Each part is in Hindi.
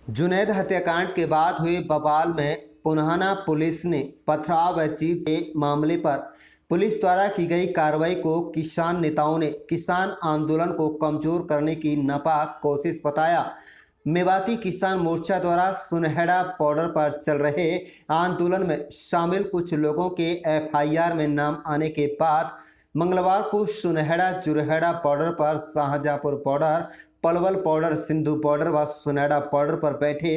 जुनैद हत्याकांड के बाद हुए बवाल में पुन्हाना पुलिस ने पथराव व चीट के मामले पर पुलिस द्वारा की गई कार्रवाई को किसान नेताओं ने किसान आंदोलन को कमजोर करने की नापाक कोशिश बताया। मेवाती किसान मोर्चा द्वारा सुनहेड़ा बॉर्डर पर चल रहे आंदोलन में शामिल कुछ लोगों के एफआईआर में नाम आने के बाद मंगलवार को सुनहेड़ा जुरहेड़ा बॉर्डर पर Shahjahanpur border, Palwal border, Sindhu border व सुनहेड़ा बॉर्डर पर बैठे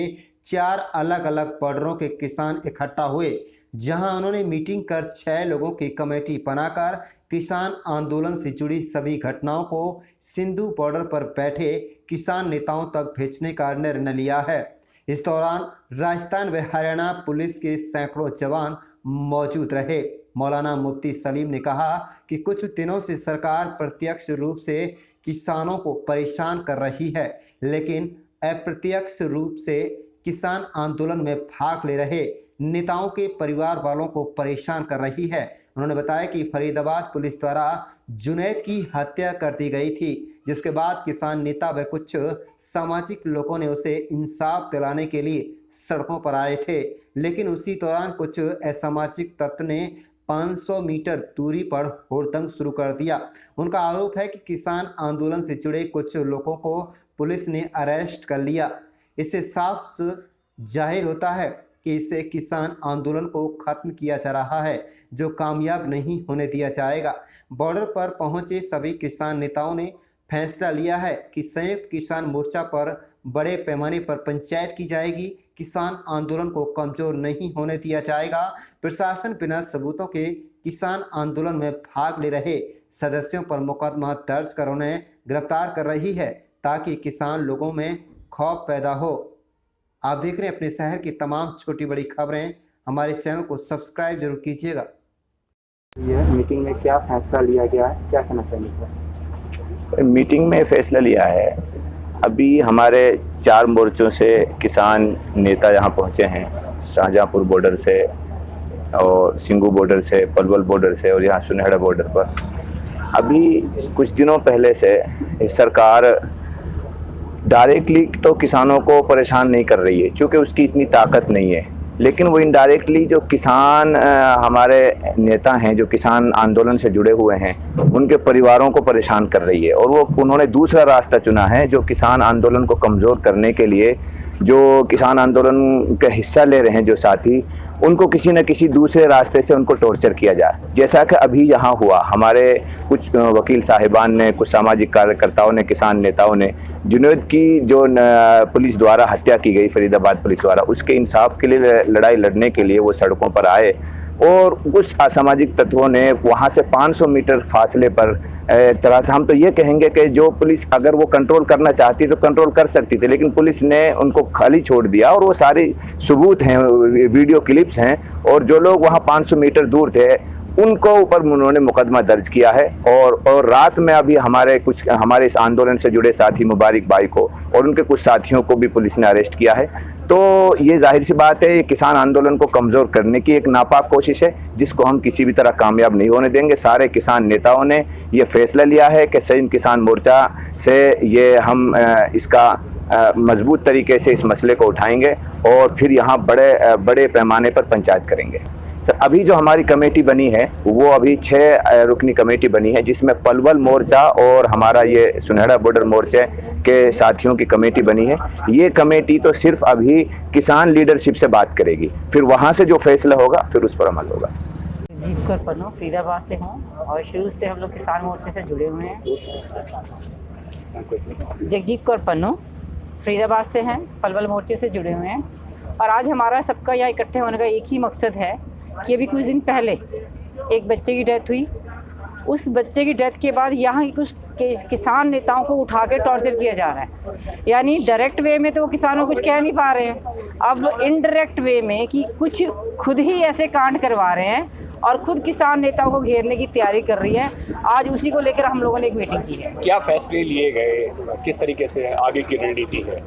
4 अलग अलग बॉर्डरों के किसान इकट्ठा हुए, जहां उन्होंने मीटिंग कर 6 लोगों की कमेटी बनाकर किसान आंदोलन से जुड़ी सभी घटनाओं को सिंधु बॉर्डर पर बैठे किसान नेताओं तक भेजने का निर्णय लिया है। इस दौरान राजस्थान व हरियाणा पुलिस के सैकड़ों जवान मौजूद रहे। मौलाना मुफ्ती सलीम ने कहा कि कुछ दिनों से सरकार प्रत्यक्ष रूप से किसानों को परेशान कर रही है, लेकिन अप्रत्यक्ष रूप से किसान आंदोलन में भाग ले रहे नेताओं के परिवार वालों को परेशान कर रही है। उन्होंने बताया कि फरीदाबाद पुलिस द्वारा जुनैद की हत्या कर दी गई थी, जिसके बाद किसान नेता व कुछ सामाजिक लोगों ने उसे इंसाफ दिलाने के लिए सड़कों पर आए थे, लेकिन उसी दौरान कुछ असामाजिक तत्व ने 500 मीटर दूरी पर हुड़दंग शुरू कर दिया। उनका आरोप है कि किसान आंदोलन से जुड़े कुछ लोगों को पुलिस ने अरेस्ट कर लिया। इससे साफ जाहिर होता है कि इससे किसान आंदोलन को खत्म किया जा रहा है, जो कामयाब नहीं होने दिया जाएगा। बॉर्डर पर पहुंचे सभी किसान नेताओं ने फैसला लिया है कि संयुक्त किसान मोर्चा पर बड़े पैमाने पर पंचायत की जाएगी। किसान आंदोलन को कमजोर नहीं होने दिया जाएगा। प्रशासन बिना सबूतों के किसान आंदोलन में भाग ले रहे सदस्यों पर मुकदमा दर्ज कर उन्हें गिरफ्तार कर रही है, ताकि किसान लोगों में खौफ पैदा हो। आप देख रहे हैं अपने शहर की तमाम छोटी बड़ी खबरें। हमारे चैनल को सब्सक्राइब जरूर कीजिएगा। यह मीटिंग में क्या फैसला लिया गया है, क्या कहना चाहिए? मीटिंग में फैसला लिया है, अभी हमारे 4 मोर्चों से किसान नेता यहाँ पहुँचे हैं, शाहजहाँपुर बॉर्डर से और सिंगू बॉर्डर से, पलवल बॉर्डर से और यहाँ सुनहेड़ा बॉर्डर पर। अभी कुछ दिनों पहले से सरकार डायरेक्टली तो किसानों को परेशान नहीं कर रही है, क्योंकि उसकी इतनी ताकत नहीं है, लेकिन वो इनडायरेक्टली जो किसान हमारे नेता हैं, जो किसान आंदोलन से जुड़े हुए हैं, उनके परिवारों को परेशान कर रही है। और वो उन्होंने दूसरा रास्ता चुना है, जो किसान आंदोलन को कमज़ोर करने के लिए जो किसान आंदोलन का हिस्सा ले रहे हैं जो साथी, उनको किसी न किसी दूसरे रास्ते से उनको टॉर्चर किया जाए। जैसा कि अभी यहाँ हुआ, हमारे कुछ वकील साहिबान ने, कुछ सामाजिक कार्यकर्ताओं ने, किसान नेताओं ने जुनैद की जो पुलिस द्वारा हत्या की गई, फरीदाबाद पुलिस द्वारा, उसके इंसाफ के लिए लड़ाई लड़ने के लिए वो सड़कों पर आए। और कुछ असामाजिक तत्वों ने वहाँ से 500 मीटर फासले पर एक तरह से हम तो ये कहेंगे कि जो पुलिस अगर वो कंट्रोल करना चाहती तो कंट्रोल कर सकती थी, लेकिन पुलिस ने उनको खाली छोड़ दिया। और वो सारे सबूत हैं, वीडियो क्लिप्स हैं, और जो लोग वहाँ 500 मीटर दूर थे उनको ऊपर उन्होंने मुकदमा दर्ज किया है। और रात में अभी हमारे इस आंदोलन से जुड़े साथी मुबारक भाई को और उनके कुछ साथियों को भी पुलिस ने अरेस्ट किया है। तो ये जाहिर सी बात है, ये किसान आंदोलन को कमज़ोर करने की एक नापाक कोशिश है, जिसको हम किसी भी तरह कामयाब नहीं होने देंगे। सारे किसान नेताओं ने ये फैसला लिया है कि संयुक्त किसान मोर्चा से ये हम इसका मजबूत तरीके से इस मसले को उठाएंगे और फिर यहाँ बड़े पैमाने पर पंचायत करेंगे। सर, अभी जो हमारी कमेटी बनी है वो अभी 6 रुकनी कमेटी बनी है, जिसमें पलवल मोर्चा और हमारा ये सुनहेड़ा बॉर्डर मोर्चे के साथियों की कमेटी बनी है। ये कमेटी तो सिर्फ अभी किसान लीडरशिप से बात करेगी, फिर वहाँ से जो फैसला होगा फिर उस पर अमल होगा। जगजीत कौर पन्नू फरीदाबाद से हूँ और शुरू से हम लोग किसान मोर्चे से जुड़े हुए हैं। जगजीत कौर पन्नू फरीदाबाद से हैं, पलवल मोर्चे से जुड़े हुए हैं। और आज हमारा सबका यहाँ इकट्ठे होने का एक ही मकसद है कि अभी कुछ दिन पहले एक बच्चे की डेथ हुई। उस बच्चे की डेथ के बाद यहाँ कुछ किसान नेताओं को उठा के टॉर्चर किया जा रहा है। यानी डायरेक्ट वे में तो वो किसानों को कुछ कह नहीं पा रहे हैं, अब इनडायरेक्ट वे में कि कुछ खुद ही ऐसे कांड करवा रहे हैं और खुद किसान नेताओं को घेरने की तैयारी कर रही है। आज उसी को लेकर हम लोगों ने एक मीटिंग की है। क्या फैसले लिए गए, किस तरीके से आगे की रणनीति है?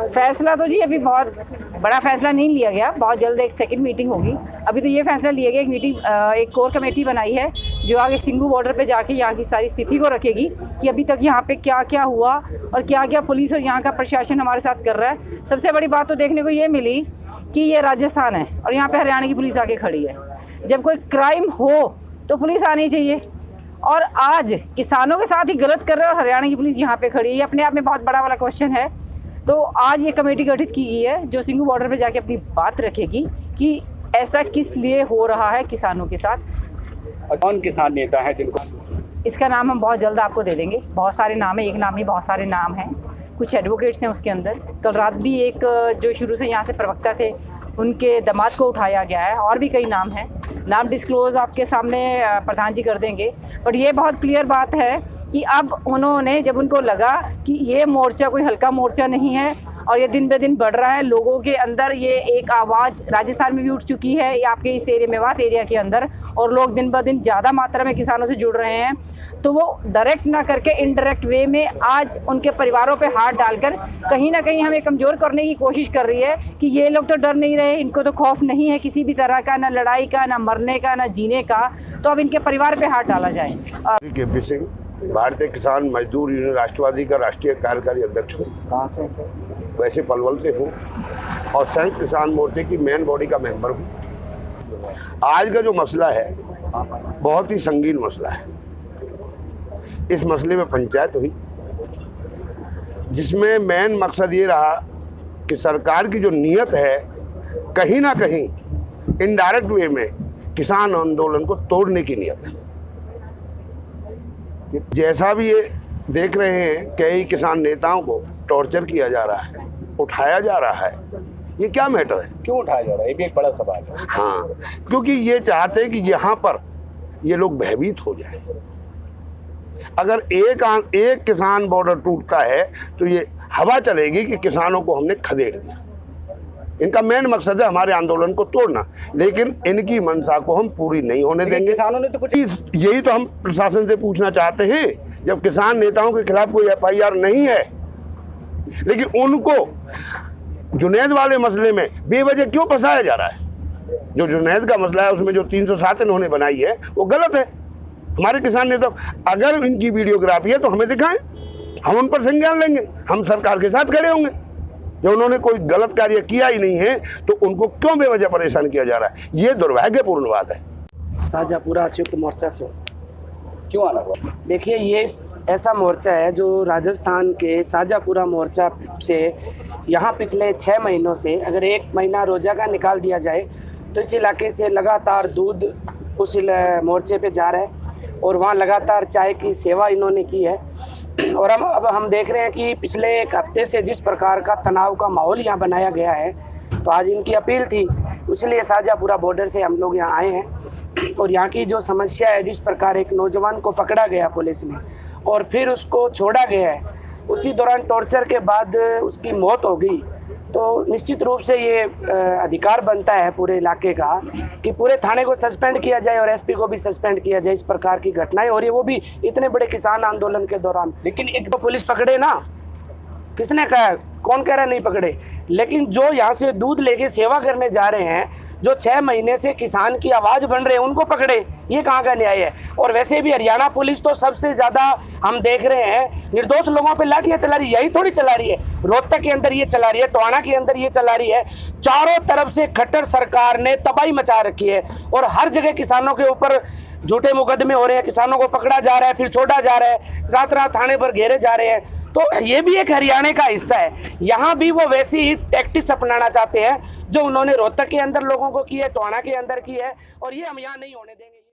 फैसला तो जी अभी बहुत बड़ा फैसला नहीं लिया गया, बहुत जल्द एक सेकंड मीटिंग होगी। अभी तो ये फैसला लिया गया, एक कोर कमेटी बनाई है जो आगे सिंगू बॉर्डर पे जाके यहाँ की सारी स्थिति को रखेगी कि अभी तक यहाँ पे क्या क्या हुआ और क्या क्या पुलिस और यहाँ का प्रशासन हमारे साथ कर रहा है। सबसे बड़ी बात तो देखने को ये मिली कि ये राजस्थान है और यहाँ पे हरियाणा की पुलिस आके खड़ी है। जब कोई क्राइम हो तो पुलिस आनी चाहिए, और आज किसानों के साथ ही गलत कर रहे हैं और हरियाणा की पुलिस यहाँ पे खड़ी है। ये अपने आप में बहुत बड़ा वाला क्वेश्चन है। तो आज ये कमेटी गठित की गई है जो सिंगू बॉर्डर पे जाके अपनी बात रखेगी कि ऐसा किस लिए हो रहा है किसानों के साथ। कौन किसान नेता है जिनको? इसका नाम हम बहुत जल्द आपको दे देंगे। बहुत सारे नाम है, एक नाम नहीं बहुत सारे नाम हैं। कुछ एडवोकेट्स हैं उसके अंदर। कल रात भी एक जो शुरू से यहाँ से प्रवक्ता थे उनके दामाद को उठाया गया है, और भी कई नाम हैं। नाम डिस्क्लोज आपके सामने प्रधान जी कर देंगे। बट ये बहुत क्लियर बात है कि अब उन्होंने, जब उनको लगा कि ये मोर्चा कोई हल्का मोर्चा नहीं है और ये दिन ब दिन बढ़ रहा है, लोगों के अंदर ये एक आवाज़ राजस्थान में भी उठ चुकी है, ये आपके इस एरिया मेवात एरिया के अंदर, और लोग दिन ब दिन ज़्यादा मात्रा में किसानों से जुड़ रहे हैं, तो वो डायरेक्ट ना करके इनडायरेक्ट वे में आज उनके परिवारों पे हाथ डालकर कहीं ना कहीं हमें कमज़ोर करने की कोशिश कर रही है कि ये लोग तो डर नहीं रहे, इनको तो खौफ नहीं है किसी भी तरह का, ना लड़ाई का, ना मरने का, ना जीने का, तो अब इनके परिवार पे हाथ डाला जाए। केपी सिंह, भारतीय किसान मजदूर यूनियन राष्ट्रवादी का राष्ट्रीय कार्यकारी अध्यक्ष हूँ। कहाँ से? वैसे पलवल से हूँ और संयुक्त किसान मोर्चे की मेन बॉडी का मेंबर हूँ। आज का जो मसला है बहुत ही संगीन मसला है। इस मसले में पंचायत हुई जिसमें मेन मकसद ये रहा कि सरकार की जो नीयत है कहीं ना कहीं इनडायरेक्ट वे में किसान आंदोलन को तोड़ने की नीयत है। जैसा भी ये देख रहे हैं, कई किसान नेताओं को टॉर्चर किया जा रहा है, उठाया जा रहा है, ये क्या मैटर है? क्यों उठाया जा रहा है? ये भी एक बड़ा सवाल है। हाँ, क्योंकि ये चाहते हैं कि यहाँ पर ये लोग भयभीत हो जाए। अगर एक किसान बॉर्डर टूटता है तो ये हवा चलेगी कि किसानों को हमने खदेड़ दिया। इनका मेन मकसद है हमारे आंदोलन को तोड़ना, लेकिन इनकी मंशा को हम पूरी नहीं होने देंगे। किसानों ने तो कुछ, यही तो हम प्रशासन से पूछना चाहते हैं। जब किसान नेताओं के खिलाफ कोई FIR नहीं है, लेकिन उनको जुनैद वाले मसले में बेवजह क्यों फंसाया जा रहा है? जो जुनैद का मसला है उसमें जो 307 इन्होंने बनाई है वो गलत है। हमारे किसान नेता, अगर इनकी वीडियोग्राफी है तो हमें दिखाएं, हम उन पर संज्ञान लेंगे, हम सरकार के साथ खड़े होंगे। जब उन्होंने कोई गलत कार्य किया ही नहीं है तो उनको क्यों बेवजह परेशान किया जा रहा है? ये दुर्भाग्यपूर्ण बात है। शाहजहाँपुरा संयुक्त मोर्चा से। क्यों आना हुआ? देखिए, ये ऐसा मोर्चा है जो राजस्थान के शाहजहाँपुरा मोर्चा से यहाँ पिछले 6 महीनों से, अगर 1 महीना रोजा का निकाल दिया जाए तो इस इलाके से लगातार दूध उस मोर्चे पे जा रहा है और वहाँ लगातार चाय की सेवा इन्होंने की है। और अब हम देख रहे हैं कि पिछले 1 हफ्ते से जिस प्रकार का तनाव का माहौल यहाँ बनाया गया है, तो आज इनकी अपील थी, इसलिए शाहजहाँपुरा बॉर्डर से हम लोग यहाँ आए हैं। और यहाँ की जो समस्या है, जिस प्रकार एक नौजवान को पकड़ा गया पुलिस ने और फिर उसको छोड़ा गया है, उसी दौरान टॉर्चर के बाद उसकी मौत हो गई, तो निश्चित रूप से ये अधिकार बनता है पूरे इलाके का कि पूरे थाने को सस्पेंड किया जाए और SP को भी सस्पेंड किया जाए। इस प्रकार की घटनाएं हो रही है, वो भी इतने बड़े किसान आंदोलन के दौरान। लेकिन एक तो पुलिस पकड़े ना, किसने कहा? कौन कह रहा है नहीं पकड़े? लेकिन जो यहाँ से दूध लेके सेवा करने जा रहे हैं, जो 6 महीने से किसान की आवाज़ बन रहे हैं, उनको पकड़े, ये कहाँ का न्याय है? और वैसे भी हरियाणा पुलिस तो सबसे ज़्यादा हम देख रहे हैं निर्दोष लोगों पे लाठियाँ चला रही है। यही थोड़ी चला रही है, रोहतक के अंदर ये चला रही है, टोहाना के अंदर ये चला रही है। चारों तरफ से खट्टर सरकार ने तबाही मचा रखी है और हर जगह किसानों के ऊपर झूठे मुकदमे हो रहे हैं, किसानों को पकड़ा जा रहा है, फिर छोड़ा जा रहा है, रात रात थाने पर घेरे जा रहे हैं। तो ये भी एक हरियाणा का हिस्सा है। यहाँ भी वो वैसी ही टैक्टिक्स अपनाना चाहते हैं जो उन्होंने रोहतक के अंदर लोगों को की है, टोहाना के अंदर की है, और ये हम यहाँ नहीं होने देंगे।